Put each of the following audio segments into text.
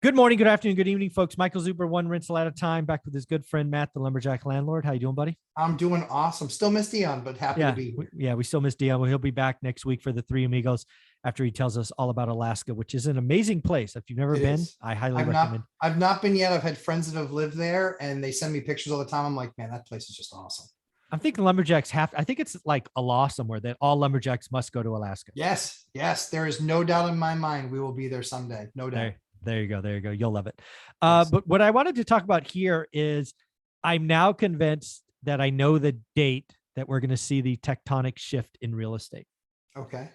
Good morning, good afternoon, good evening, folks. Michael Zuber, one rental at a time, back with his good friend Matt, the lumberjack landlord. How you doing, buddy? I'm doing awesome. Still miss Dion, but happy to Yeah, be here. we still miss Dion. Well, he'll be back next week for the Three Amigos after he tells us all about Alaska, which is an amazing place. If you've never It been, is. I highly I've recommend. not I've not been yet. I've had friends that have lived there and they send me pictures all the time. I'm like, man, that place is just awesome. I'm thinking lumberjacks I think it's like a law somewhere that all lumberjacks must go to Alaska. Yes, yes. There is no doubt in my mind we will be there someday. No doubt. There you go. There you go. You'll love it. Yes. But what I wanted to talk about here is I'm now convinced that I know the date that we're going to see the tectonic shift in real estate. Okay.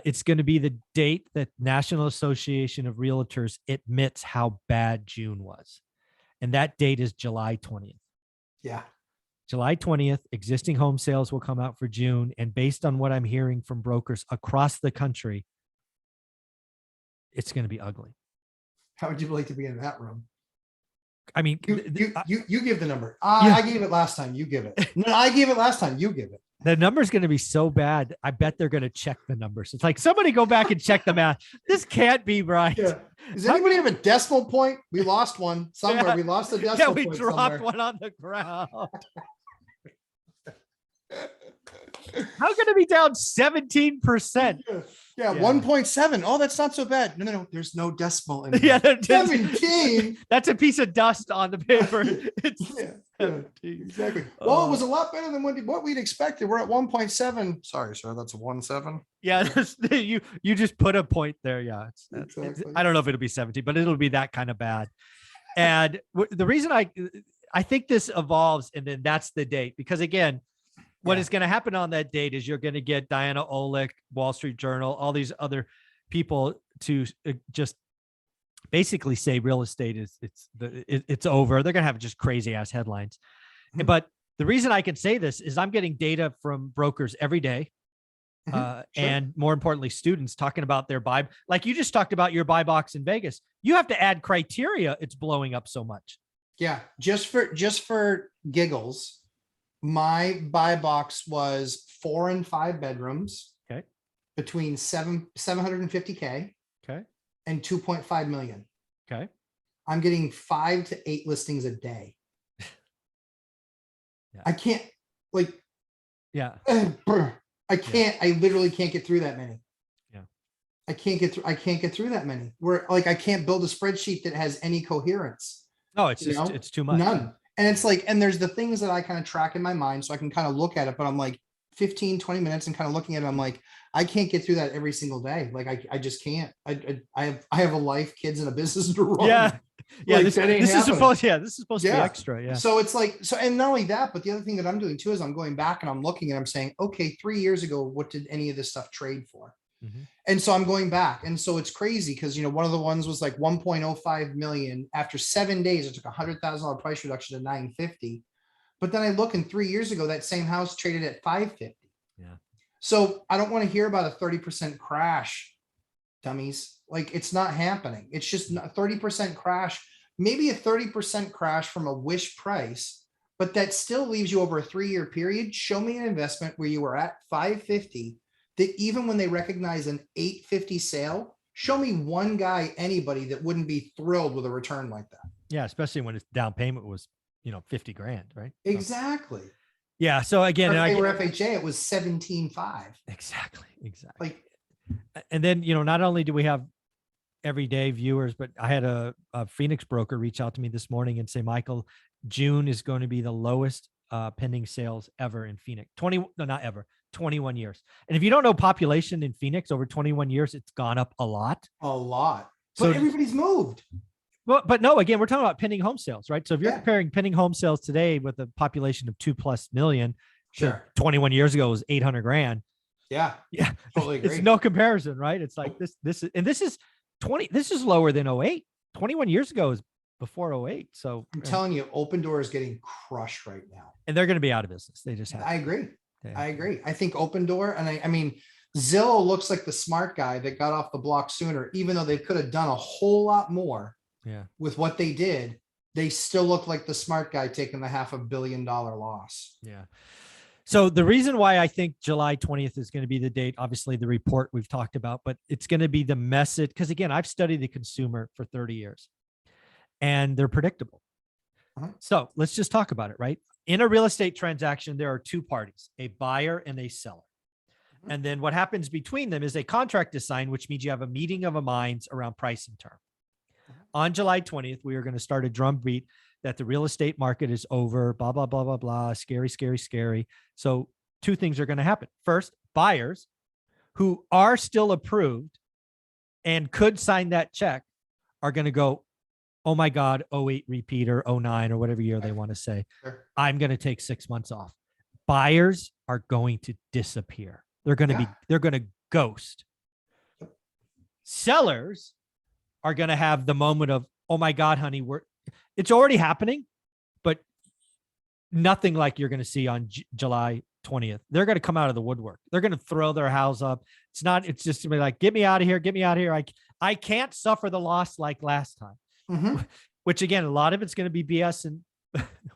It's going to be the date that National Association of Realtors admits how bad June was. And that date is July 20th. Yeah. July 20th, existing home sales will come out for June. And based on what I'm hearing from brokers across the country, it's going to be ugly. How would you like to be in that room? I mean, you give the number. Yeah. I gave it last time. You give it. No, I gave it last time. You give it. The number's going to be so bad. I bet they're going to check the numbers. It's like somebody go back and check the math. This can't be right. Yeah. Does anybody have a decimal point? We lost one somewhere. Yeah. We lost a decimal we point dropped somewhere. one on the ground. How can it be down 17%? Yeah, 1.7. Oh, that's not so bad. No. There's no decimal in Yeah, there. 17. That's a piece of dust on the paper. Yeah, exactly. Well, it was a lot better than what we'd expected. We're at 1.7. Sorry, sir. That's 1.7. Yeah, you just put a point there. Yeah, Exactly. I don't know if it'll be 17, but it'll be that kind of bad. And the reason I think this evolves, and then that's the date, because again, what is going to happen on that date is you're going to get Diana Olick, Wall Street Journal, all these other people to just basically say real estate it's over. They're going to have just crazy ass headlines. Mhm. But the reason I can say this is I'm getting data from brokers every day. Sure. And more importantly, students talking about their buy. Like you just talked about your buy box in Vegas. You have to add criteria. It's blowing up so much. Yeah, just for giggles, my buy box was 4 and 5 bedrooms. Okay. Between 750K. Okay. And 2.5 million. Okay. I'm getting 5 to 8 listings a day. Yeah. I can't like. Yeah. I can't. I literally can't get through that many. Yeah. I can't get through that many. Where like I can't build a spreadsheet that has any coherence. No, it's just it's too much. None. And it's like, and there's the things that I kind of track in my mind so I can kind of look at it, but I'm like 15, 20 minutes and kind of looking at it. I'm like, I can't get through that every single day. Like I just can't. I have a life, kids, and a business to run. Yeah. Yeah. Like, This is supposed to be Yeah. extra. Yeah. So it's like, and not only that, but the other thing that I'm doing too is I'm going back and I'm looking and I'm saying, okay, 3 years ago, what did any of this stuff trade for? Mhm. And so I'm going back. And so it's crazy because, one of the ones was like 1.05 million. After 7 days, it took $100,000 price reduction to 950. But then I look, and 3 years ago, that same house traded at 550. Yeah. So I don't want to hear about a 30% crash, dummies. Like it's not happening. It's just a 30% crash, maybe a 30% crash from a wish price, but that still leaves you over a 3-year period. Show me an investment where you were at 550 that even when they recognize an 850 sale, show me one guy, anybody that wouldn't be thrilled with a return like that. Yeah. Especially when its down payment was, 50 grand, right? Exactly. Yeah. So again, If they were FHA, it was 17.5. Exactly. Like, And then, not only do we have everyday viewers, but I had a Phoenix broker reach out to me this morning and say, Michael, June is going to be the lowest pending sales ever in Phoenix. 21 years. And if you don't know population in Phoenix over 21 years, it's gone up a lot. But So everybody's moved. Well, but no, again, we're talking about pending home sales, right? So if you're Yeah. comparing pending home sales today with a population of 2+ million, Sure. 21 years ago was 800 grand. Yeah. Yeah. Totally agree. It's no comparison, right? It's like this is lower than 08. 21 years ago is before 08. So I'm telling you, Open Door is getting crushed right now. and they're going to be out of business. They just have. I agree. Yeah. I agree. I think Open Door, and I mean, Zillow looks like the smart guy that got off the block sooner, even though they could have done a whole lot more Yeah. with what they did. They still look like the smart guy taking the $500 million loss. Yeah. So the reason why I think July 20th is going to be the date, obviously the report we've talked about, but it's going to be the message. Because again, I've studied the consumer for 30 years and they're predictable. So let's just talk about it, right? In a real estate transaction, there are two parties, a buyer and a seller. And then what happens between them is a contract is signed, which means you have a meeting of a minds around price and term. On July 20th, we are going to start a drumbeat that the real estate market is over, blah, blah, blah, blah, blah, scary, scary, scary. So two things are going to happen. First, buyers who are still approved and could sign that check are going to go, oh my God, 08 repeat or 09 or whatever year they want to say. Sure. I'm going to take 6 months off. Buyers are going to disappear. They're going to they're going to ghost. Sellers are going to have the moment of, oh my God, honey, it's already happening, but nothing like you're going to see on July 20th. They're going to come out of the woodwork. They're going to throw their house up. It's just to be like, get me out of here. Get me out of here. I can't suffer the loss like last time, which again, a lot of it's going to be BS and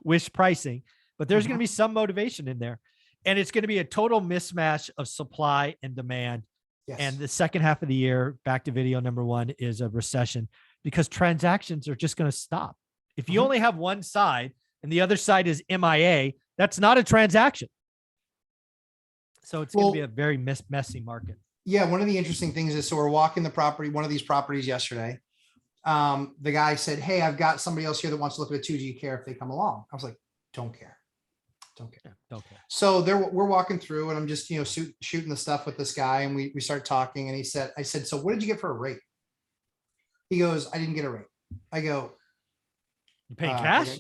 wish pricing, but there's going to be some motivation in there. And it's going to be a total mismatch of supply and demand. Yes. And the second half of the year, back to video number 1, is a recession because transactions are just going to stop. If you only have one side and the other side is MIA, that's not a transaction. So it's going to be a very messy market. Yeah. One of the interesting things is, so we're walking the property, one of these properties yesterday. The guy said, hey, I've got somebody else here that wants to look at a 2G care if they come along. I was like, don't care. Don't care. Yeah, don't care. So we're walking through and I'm just, shooting the stuff with this guy. And we start talking and I said, so what did you get for a rate? He goes, I didn't get a rate. I go, you paying cash?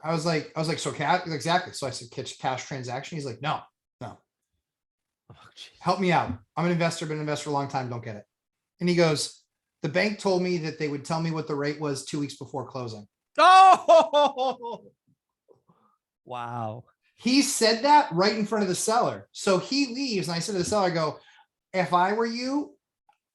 I was like, so cash? Exactly. So I said, cash transaction. He's like, no. Oh, help me out. I'm an investor, been an investor for a long time. Don't get it. And he goes, the bank told me that they would tell me what the rate was 2 weeks before closing. Oh, wow. He said that right in front of the seller. So he leaves. And I said to the seller, I go, if I were you,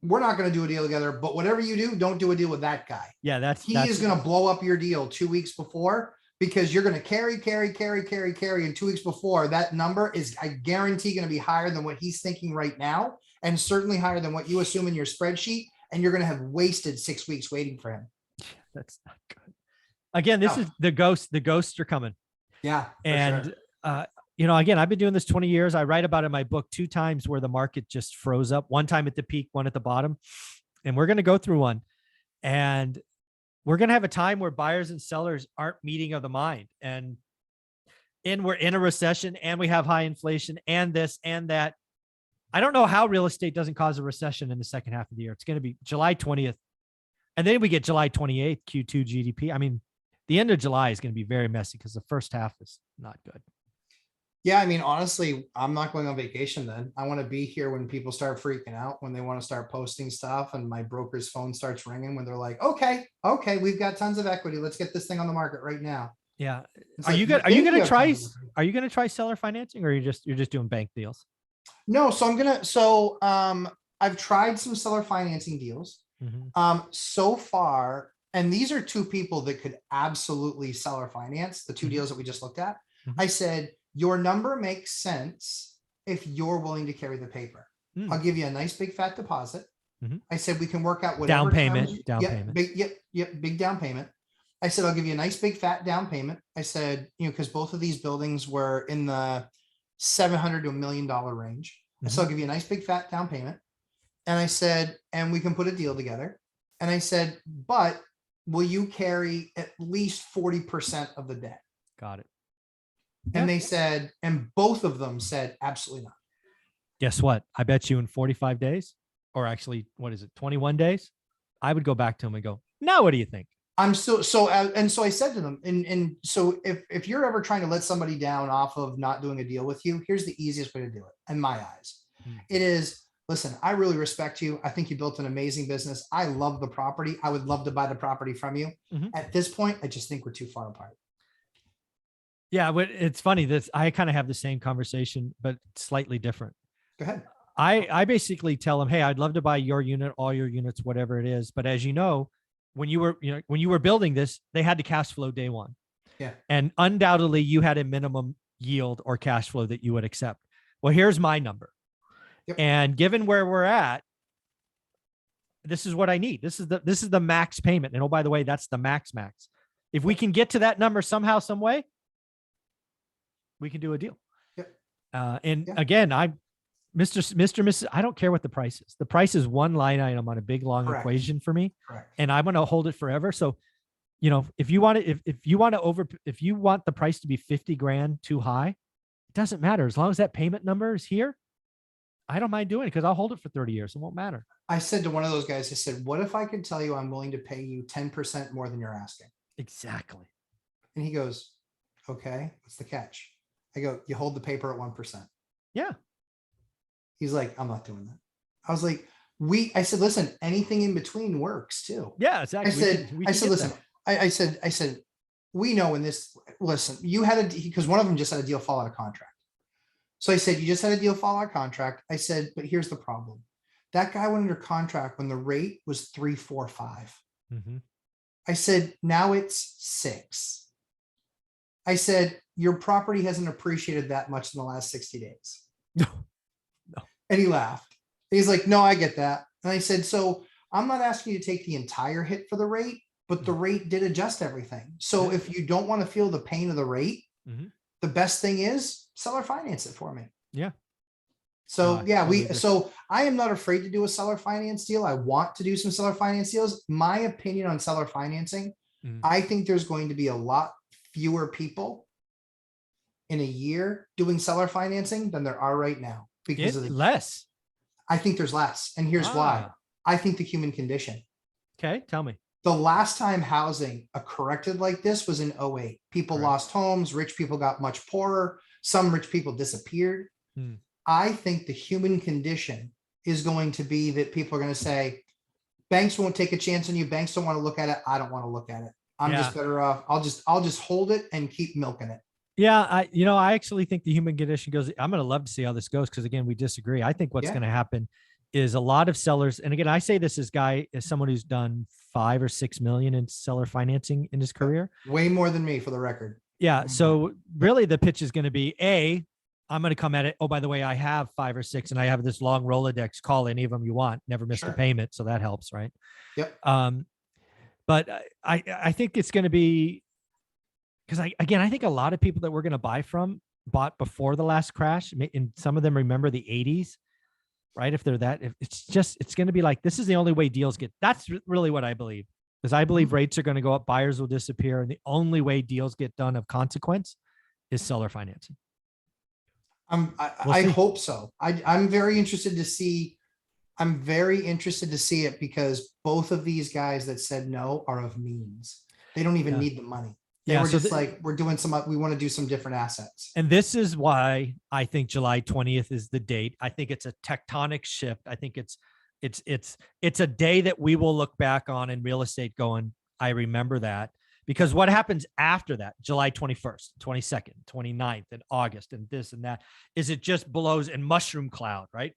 we're not going to do a deal together, but whatever you do, don't do a deal with that guy. Yeah, he is going to blow up your deal 2 weeks before, because you're going to carry. And 2 weeks before, that number is, I guarantee, going to be higher than what he's thinking right now. And certainly higher than what you assume in your spreadsheet. And you're going to have wasted 6 weeks waiting for him. That's not good. Again, this is the ghosts. The ghosts are coming. Yeah. And, again, I've been doing this 20 years. I write about in my book 2 times where the market just froze up, one time at the peak, one at the bottom. And we're going to go through one. And we're going to have a time where buyers and sellers aren't meeting of the mind. And we're in a recession and we have high inflation and this and that. I don't know how real estate doesn't cause a recession in the second half of the year. It's going to be July 20th. And then we get July 28th, Q2 GDP. I mean, the end of July is going to be very messy because the first half is not good. Yeah. I mean, honestly, I'm not going on vacation then. I want to be here when people start freaking out, when they want to start posting stuff and my broker's phone starts ringing when they're like, okay, we've got tons of equity. Let's get this thing on the market right now. Yeah. Are you going to try seller financing, or you're just doing bank deals? No. So I've tried some seller financing deals. So far, and these are 2 people that could absolutely seller finance the 2 deals that we just looked at. I said, your number makes sense if you're willing to carry the paper. I'll give you a nice big fat deposit. I said, we can work out whatever down payment. Big down payment. I said, I'll give you a nice big fat down payment. I said, because both of these buildings were in the $700,000 to $1 million range. So I'll give you a nice big fat down payment. And I said, and we can put a deal together. And I said, but will you carry at least 40% of the debt? Got it. And they said, and both of them said, absolutely not. Guess what? I bet you in 45 days, or actually, 21 days, I would go back to them and go, now what do you think? And so I said to them, and so if you're ever trying to let somebody down off of not doing a deal with you, here's the easiest way to do it. In my eyes, it is, listen, I really respect you. I think you built an amazing business. I love the property. I would love to buy the property from you. At this point, I just think we're too far apart. Yeah, but it's funny that I kind of have the same conversation, but slightly different. Go ahead. I basically tell them, hey, I'd love to buy your unit, all your units, whatever it is. But as you know, when you were building this, they had to cash flow day one. Yeah. And undoubtedly you had a minimum yield or cash flow that you would accept. Well, here's my number. Yep. And given where we're at, this is what I need. This is the max payment. And oh, by the way, that's the max. If we can get to that number somehow, some way, we can do a deal. Yep. And again, Mrs. I don't care what the price is. The price is one line item on a big, long Correct. equation for me. Correct. And I'm going to hold it forever. So, you know, if you want the price to be 50 grand too high, it doesn't matter. As long as that payment number is here, I don't mind doing it because I'll hold it for 30 years. It won't matter. I said to one of those guys, I said, what if I could tell you I'm willing to pay you 10% more than you're asking? Exactly. And he goes, okay, what's the catch? I go, you hold the paper at 1%. Yeah. He's like, I'm not doing that. I was like, I said, listen, anything in between works too. Yeah, exactly. I said, listen, I said, we know in this, listen, you had because one of them just had a deal fall out of contract. So I said, you just had a deal fall out of contract. I said, but here's the problem. That guy went under contract when the rate was 3.45. Mm-hmm. I said, now it's 6. I said, your property hasn't appreciated that much in the last 60 days. No. And he laughed. He's like, no, I get that. And I said, so I'm not asking you to take the entire hit for the rate, but the rate did adjust everything. So if you don't want to feel the pain of the rate, the best thing is seller finance it for me. Yeah. So so I am not afraid to do a seller finance deal. I want to do some seller finance deals. My opinion on seller financing, I think there's going to be a lot fewer people in a year doing seller financing than there are right now because of less. I think there's less. And here's why. I think the human condition. Okay. Tell me. The last time housing corrected like this was in 2008. People lost homes. Rich people got much poorer. Some rich people disappeared. I think the human condition is going to be that people are going to say, banks won't take a chance on you. Banks don't want to look at it. I don't want to look at it. I'm just better off. I'll just hold it and keep milking it. Yeah. I actually think the human condition goes, I'm going to love to see how this goes. Cause again, we disagree. I think what's going to happen is a lot of sellers. And again, I say this as someone who's done 5 or 6 million in seller financing in his career. Way more than me for the record. Yeah. So really the pitch is going to be I'm going to come at it. Oh, by the way, I have 5 or 6 and I have this long Rolodex. Call any of them you want. Never missed a payment. So that helps. Right. Yep. But I think it's going to be, because I think a lot of people that we're going to buy from bought before the last crash, and some of them remember the 80s, right? If they're that, it's going to be like, this is the only way deals get, that's really what I believe, because I believe rates are going to go up, buyers will disappear. And the only way deals get done of consequence is seller financing. I hope so. I'm very interested to see. I'm very interested to see it because both of these guys that said no are of means. They don't even need the money. They were just like, we're doing we want to do some different assets. And this is why I think July 20th is the date. I think it's a tectonic shift. I think it's a day that we will look back on in real estate going, I remember that. Because what happens after that, July 21st, 22nd, 29th, and August, and this and that, is it just blows in mushroom cloud, right?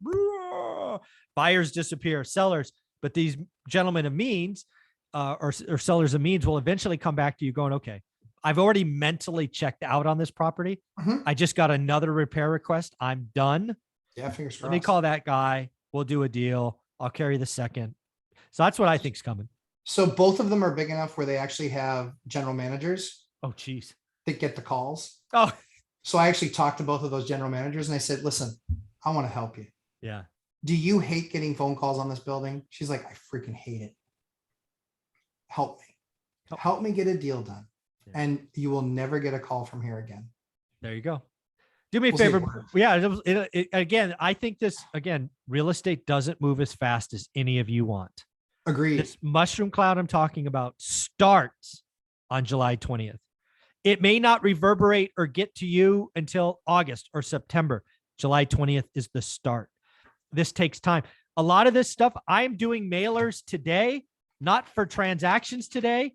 Buyers disappear, sellers, but these gentlemen of means or sellers of means will eventually come back to you going, okay, I've already mentally checked out on this property. I just got another repair request. I'm done. Yeah, fingers crossed. Let me call that guy. We'll do a deal. I'll carry the second. So that's what I think's coming. So both of them are big enough where they actually have general managers. Oh, geez. That get the calls. Oh. So I actually talked to both of those general managers and I said, listen, I want to help you. Yeah. Do you hate getting phone calls on this building? She's like, I freaking hate it. Help me. Help me get a deal done. Yeah. And you will never get a call from here again. There you go. Do me a favor. Yeah. Again, I think real estate doesn't move as fast as any of you want. Agreed. This mushroom cloud I'm talking about starts on July 20th. It may not reverberate or get to you until August or September. July 20th is the start. This takes time. A lot of this stuff, I'm doing mailers today, not for transactions today,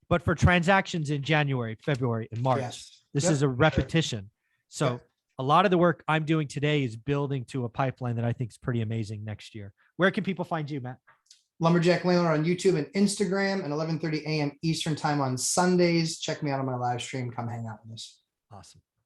but for transactions in January, February, and March. Yes. This is a repetition. So a lot of the work I'm doing today is building to a pipeline that I think is pretty amazing next year. Where can people find you, Matt? Lumberjack Landlord on YouTube and Instagram and 11:30 a.m. Eastern time on Sundays. Check me out on my live stream. Come hang out with us. Awesome.